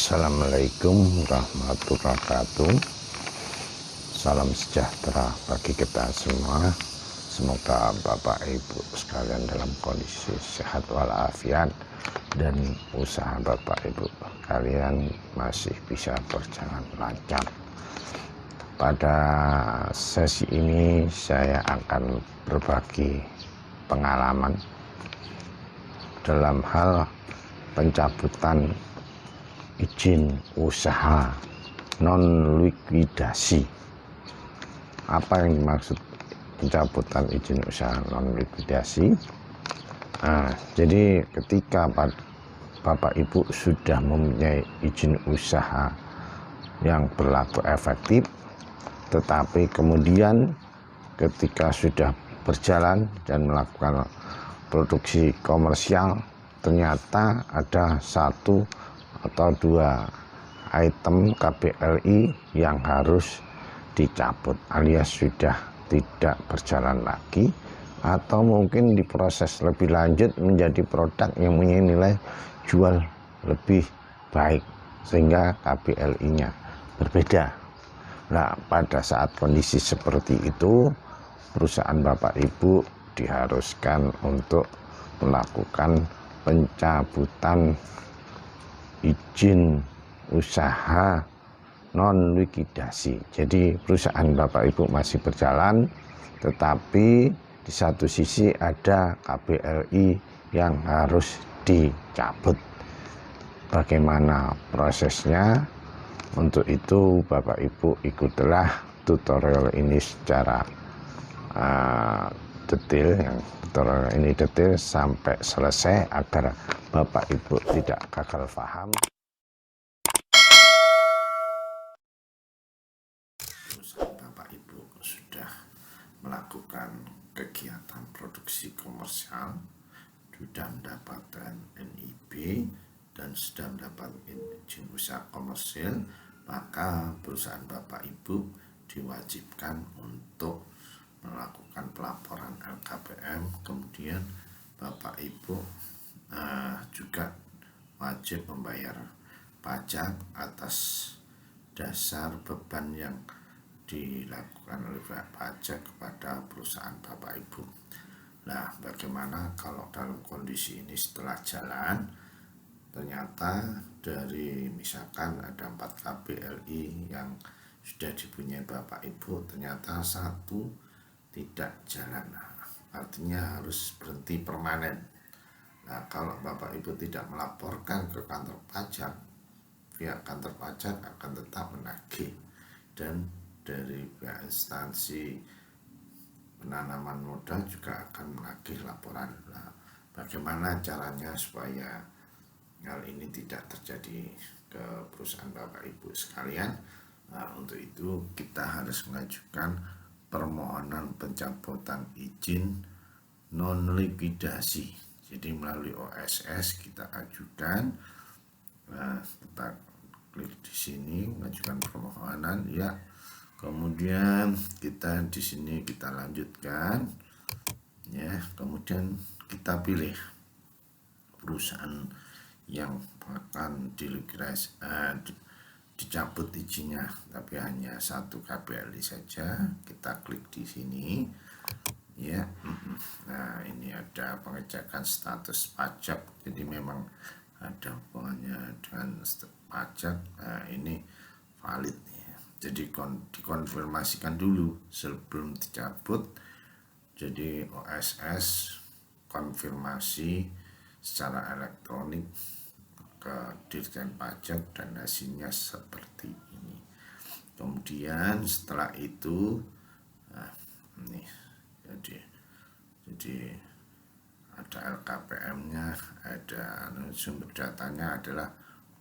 Assalamualaikum warahmatullahi wabarakatuh. Salam sejahtera bagi kita semua. Semoga Bapak Ibu sekalian dalam kondisi sehat walafiat dan usaha Bapak Ibu kalian masih bisa berjalan lancar. Pada sesi ini saya akan berbagi pengalaman dalam hal pencabutan izin usaha non likuidasi. Apa yang dimaksud pencabutan izin usaha non likuidasi? Jadi ketika Bapak Ibu sudah mempunyai izin usaha yang berlaku efektif, tetapi kemudian ketika sudah berjalan dan melakukan produksi komersial, ternyata ada satu atau dua item KBLI yang harus dicabut alias sudah tidak berjalan lagi, atau mungkin diproses lebih lanjut menjadi produk yang punya nilai jual lebih baik sehingga KBLI-nya berbeda. Nah, pada saat kondisi seperti itu, perusahaan Bapak Ibu diharuskan untuk melakukan pencabutan izin usaha non likuidasi. Jadi perusahaan Bapak Ibu masih berjalan, tetapi di satu sisi ada KBLI yang harus dicabut. Bagaimana prosesnya? Untuk itu Bapak Ibu ikutilah tutorial ini secara detail, yang tutorial ini detail sampai selesai agar Bapak Ibu tidak gagal paham. Bapak Ibu sudah melakukan kegiatan produksi komersial, sudah mendapatkan NIB dan sudah mendapatkan izin usaha komersil, maka perusahaan Bapak Ibu diwajibkan untuk melakukan pelaporan LKPM. Kemudian Bapak Ibu juga wajib membayar pajak atas dasar beban yang dilakukan oleh pajak kepada perusahaan Bapak Ibu. Nah, bagaimana kalau dalam kondisi ini setelah jalan ternyata dari misalkan ada 4 KBLI yang sudah dipunyai Bapak Ibu, ternyata satu tidak jalan, artinya harus berhenti permanen. Nah, kalau Bapak Ibu tidak melaporkan ke kantor pajak, pihak kantor pajak akan tetap menagih, dan dari pihak instansi penanaman modal juga akan menagih laporan. Nah, bagaimana caranya supaya hal ini tidak terjadi ke perusahaan Bapak Ibu sekalian? Nah, untuk itu kita harus mengajukan permohonan pencabutan izin non likuidasi. Jadi melalui OSS kita ajukan. Nah, kita klik di sini mengajukan permohonan ya. Kemudian kita di sini kita lanjutkan ya. Kemudian kita pilih perusahaan yang akan dicabut izinnya, tapi hanya satu KBLI saja. Kita klik di sini ya. Nah, ini ada pengecekan status pajak, jadi memang ada hubungannya dengan pajak. Nah, ini valid ya. Jadi dikonfirmasikan dulu sebelum dicabut. Jadi OSS konfirmasi secara elektronik ke Dirjen Pajak dan hasilnya seperti ini. Kemudian setelah itu ini jadi ada LKPM-nya, ada sumber datanya adalah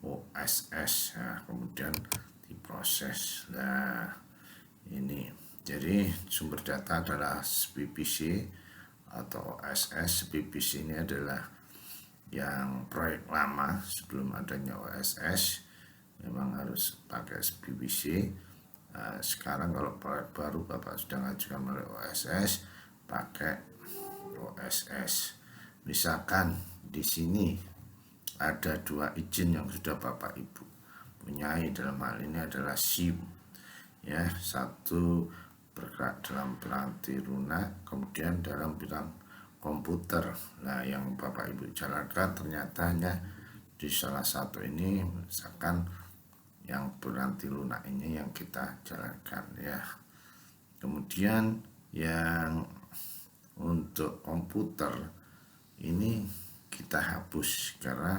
OSS. Nah, kemudian diproses. Nah, ini jadi sumber data adalah SPPC atau OSS. SPPC ini adalah yang proyek lama sebelum adanya OSS, memang harus pakai SPPC. Sekarang kalau proyek baru Bapak sudah mengajukan melalui OSS, pakai OSS. Misalkan di sini ada 2 izin yang sudah Bapak Ibu punyai dalam hal ini adalah SIM ya, satu bergerak dalam piranti lunak, kemudian dalam bidang komputer. Nah, yang Bapak Ibu jalankan ternyata hanya di salah satu ini, misalkan yang piranti lunak ini yang kita jalankan ya. Kemudian yang untuk komputer ini kita hapus karena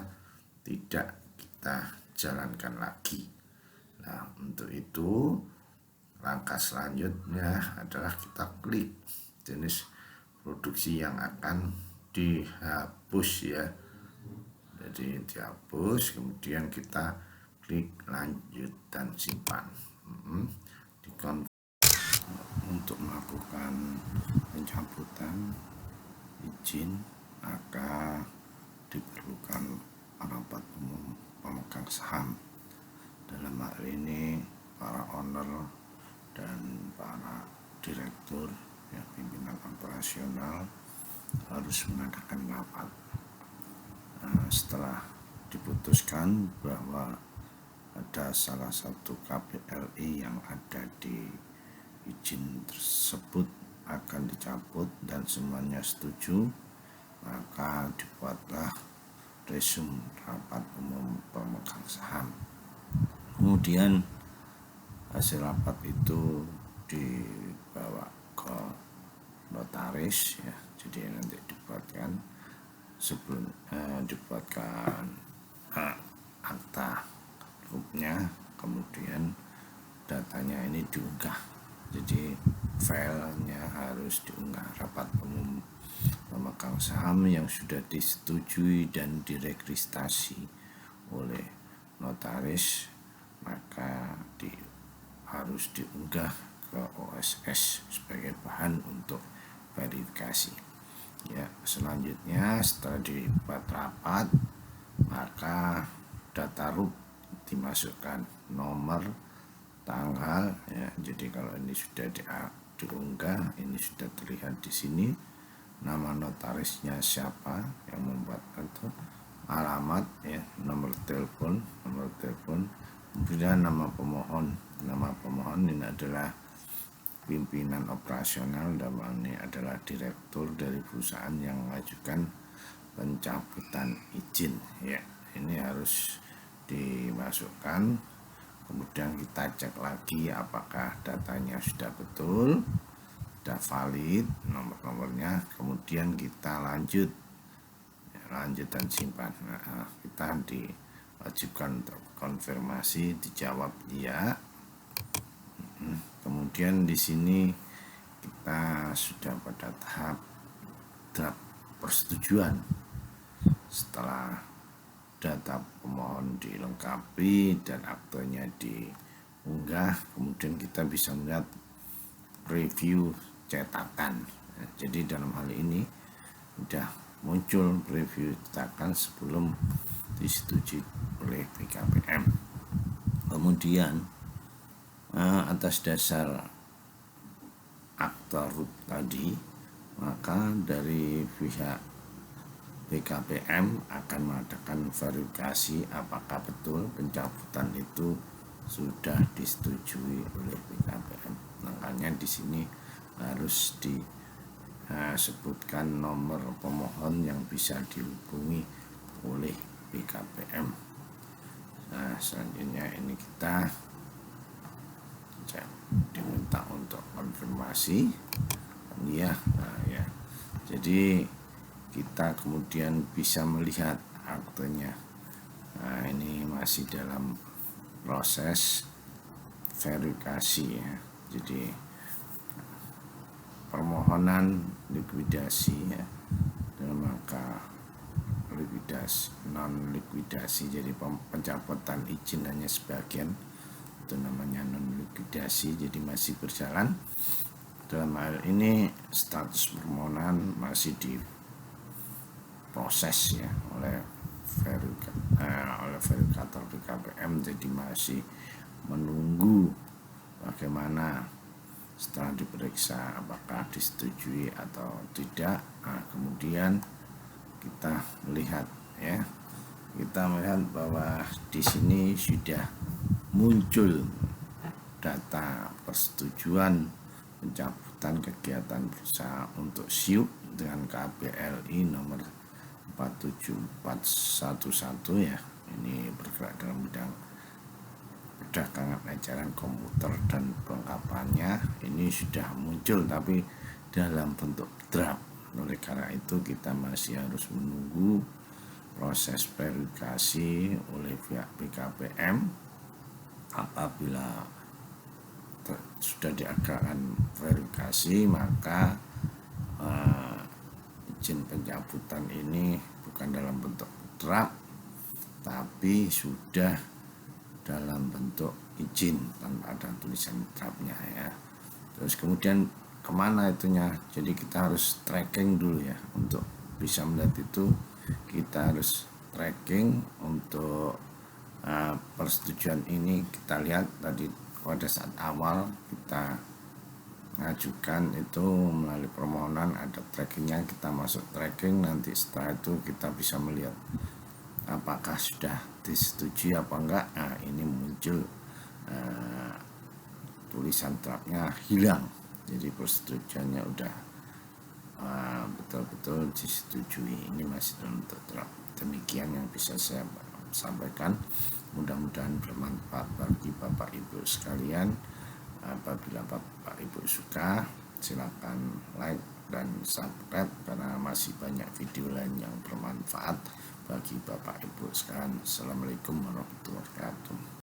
tidak kita jalankan lagi. Nah, untuk itu langkah selanjutnya adalah kita klik jenis produksi yang akan dihapus ya. Jadi dihapus, kemudian kita klik lanjut dan simpan. Untuk melakukan pencabutan izin maka diperlukan rapat umum pemegang saham. Dalam hal ini para owner dan para direktur ya, pimpinan operasional harus mengadakan rapat. Setelah diputuskan bahwa ada salah satu KPLI yang ada di izin tersebut akan dicabut dan semuanya setuju, maka dibuatlah resum rapat umum pemegang saham. Kemudian hasil rapat itu dibawa ke notaris ya, jadi nanti dibuatkan sebelum dibuatkan akta grupnya, kemudian datanya ini diunggah, jadi filenya harus diunggah. Rapat umum pemegang saham yang sudah disetujui dan diregistrasi oleh notaris maka harus diunggah ke OSS sebagai bahan untuk verifikasi ya. Selanjutnya setelah dibuat rapat maka data RUP dimasukkan, nomor, tanggal ya. Jadi kalau ini sudah diunggah, ini sudah terlihat di sini nama notarisnya siapa yang membuat itu, alamat ya, nomor telepon, kemudian nama pemohon ini adalah pimpinan operasional dan ini adalah direktur dari perusahaan yang mengajukan pencabutan izin ya. Ini harus dimasukkan, kemudian kita cek lagi apakah datanya sudah betul, sudah valid nomor-nomornya, kemudian kita lanjut dan simpan. Nah, kita diwajibkan untuk konfirmasi, dijawab iya. Kemudian di sini kita sudah pada tahap draft persetujuan. Setelah data pemohon dilengkapi dan aktenya diunggah, kemudian kita bisa melihat preview cetakan. Jadi dalam hal ini sudah muncul preview cetakan sebelum disetujui oleh BKPM. Kemudian atas dasar akta RUP tadi, maka dari pihak BKPM akan mengadakan verifikasi apakah betul pencabutan itu sudah disetujui oleh BKPM. Makanya di sini harus disebutkan nomor pemohon yang bisa dihubungi oleh BKPM. Nah, selanjutnya ini kita diminta untuk konfirmasi ya. Nah, ya. Jadi kita kemudian bisa melihat aktenya. Nah, ini masih dalam proses verifikasi ya. Jadi permohonan likuidasi ya, dalam rangka non likuidasi, jadi pencabutan izin hanya sebagian, itu namanya non likuidasi, jadi masih berjalan. Dalam hal ini status permohonan masih diproses ya oleh verifikator BKPM, jadi masih menunggu bagaimana setelah diperiksa apakah disetujui atau tidak. Nah, kemudian kita melihat ya, bahwa di sini sudah muncul data persetujuan pencabutan kegiatan berusaha untuk SIUP dengan KBLI nomor 47411 ya. Ini bergerak dalam bidang perdagangan ajaran komputer dan perlengkapannya. Ini sudah muncul tapi dalam bentuk draft. Oleh karena itu kita masih harus menunggu proses verifikasi oleh pihak BKPM. Apabila sudah diadakan verifikasi, maka izin pencabutan ini bukan dalam bentuk draft tapi sudah dalam bentuk izin tanpa ada tulisan draftnya ya. Terus kemudian kemana itunya, jadi kita harus tracking dulu ya. Untuk bisa melihat itu kita harus tracking. Untuk persetujuan ini kita lihat tadi pada saat awal kita mengajukan itu melalui permohonan ada trackingnya, kita masuk tracking, nanti setelah itu kita bisa melihat apakah sudah disetujui apa enggak. Nah ini muncul tulisan draftnya hilang, jadi persetujuannya udah betul-betul disetujui. Ini masih dalam bentuk draft. Demikian yang bisa saya sampaikan, mudah-mudahan bermanfaat bagi Bapak Ibu sekalian. Apabila Bapak Ibu suka, silakan like dan subscribe karena masih banyak video lain yang bermanfaat bagi Bapak Ibu sekalian. Assalamualaikum warahmatullahi wabarakatuh.